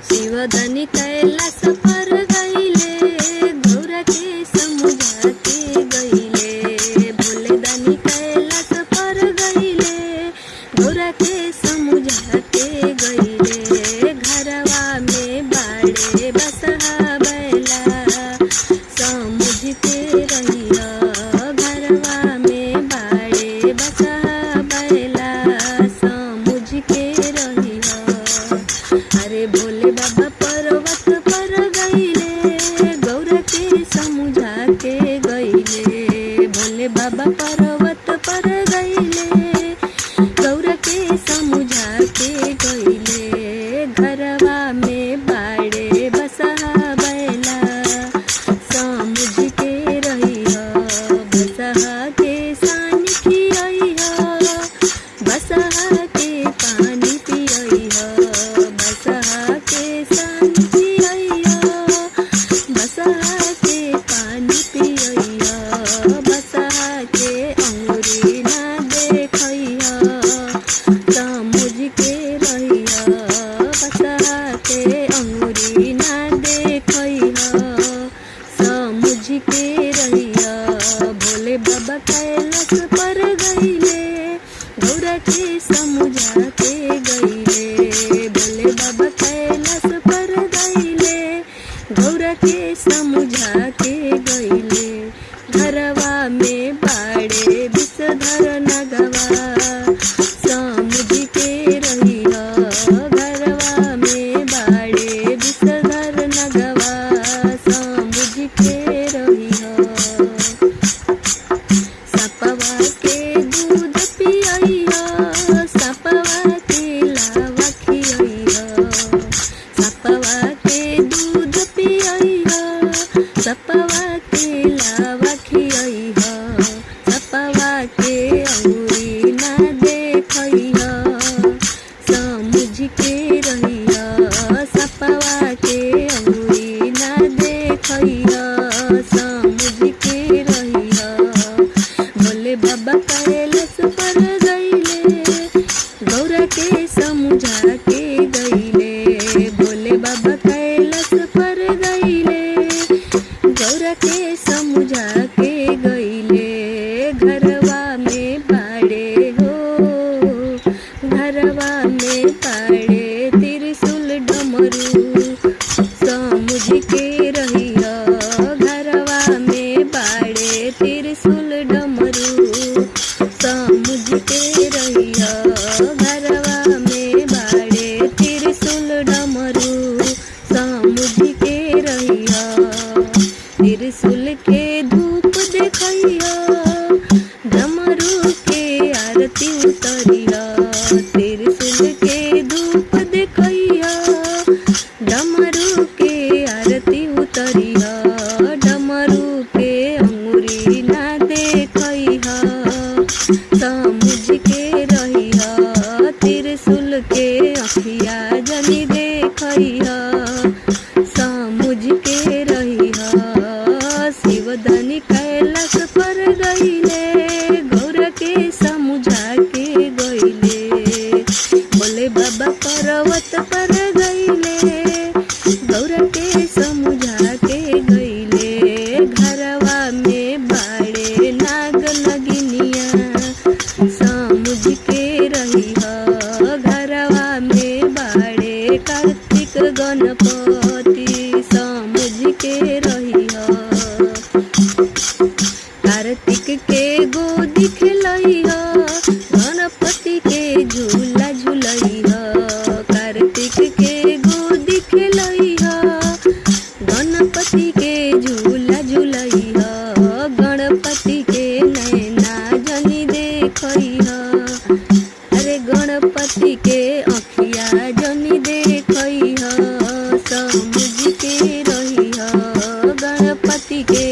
शिवधनी कैलाश पर गईले, गौरा के समुझा के गईले। भोले दानी कैलाश पर गईले, गौरा के समुझा के गईले। घरवा में बाड़े बसहा बैला, समुझ के रहिया। घरवा में बाड़े बसहा बैला, समुझ के रहिया। अरे भोले बाबा पर्वत पर गईले, गौरा के समुझा के गईले। भोले बाबा पर्वत पर गईले, गौरा के समुझा के गईले। घरवा में बाड़े बसहा बैला, समुझ के रहिया। बसहा के सानी खियइहा, बसहा के पानी पियइहा। बसहा के सानी खियइहा, बसहा के पानी पियइहा। बसहा के अंगुरी ना देखइहा, समुझ के रहिया। बसहा के अंगुरी ना देखइहा, समुझ के रहिया। भोले बाबा कैलाश पर गईले, गौरा के समुझा के गईले। भोले बाबा कैलाश पर गईले, गौरा के समुझा के गईले। घरवा में बाड़े विषधर नगवा, समुझ के रहिया। घरवा में बाड़े विषधर नगवा, समुझ के रहिया। सपवा के दूध पियइहा, सपवा के लावा खियइहा। सपवा के दूध पियइहा, सपवा के लावा खियइहा। सपवा के अंगुरी ना देखइहा, समुझ के रहिया। सपवा के अंगुरी ना देखइहा, समुझ के रहिया। भोले बाबा कैलाश पर गईले, गौरा के समुझा के गईले। भोले बाबा कैलाश पर गईले, गौरा के समुझा के गईले। घरवा में बाड़े हो, घरवा में बाड़े त्रिशूल डमरू, समुझ के रहिया। घरवा में बाड़े त्रिशूल डमरू, समुझ के रहिया। घरवा में बाड़े त्रिशूल डमरू, समुझ के रहिया। त्रिशूल के धूप देखइहा, डमरू के आरती उतरिया। त्रिशूल के धूप देखइहा, डमरू के आरती उतरिया। डमरू के अंगुरी ना देखइहा, समुझ के रहिया। त्रिशूल के अखिया जनी देखइहा, समुझ के रहिया। शिवधनी कैलाश पर गईले, गौरा के समुझा के गईले। भोले बाबा पर्वत पर गईले, गौरा के समुझा के गईले। घरवा में बाड़े नाग नगिनिया, समुझ के रहिया। घरवा में बाड़े कार्तिक गणपति, समुझ के रहिया। कार्तिक के गोदी खिलइहा, गणपति के झूला झूलइहा। कार्तिक के गोदी खिलइहा, गणपति के झूला झूलइहा। गणपति के नैना जनी देखइहा, अरे गणपति के अखिया जनी देखइहा, समुझ के रहिया। गणपति के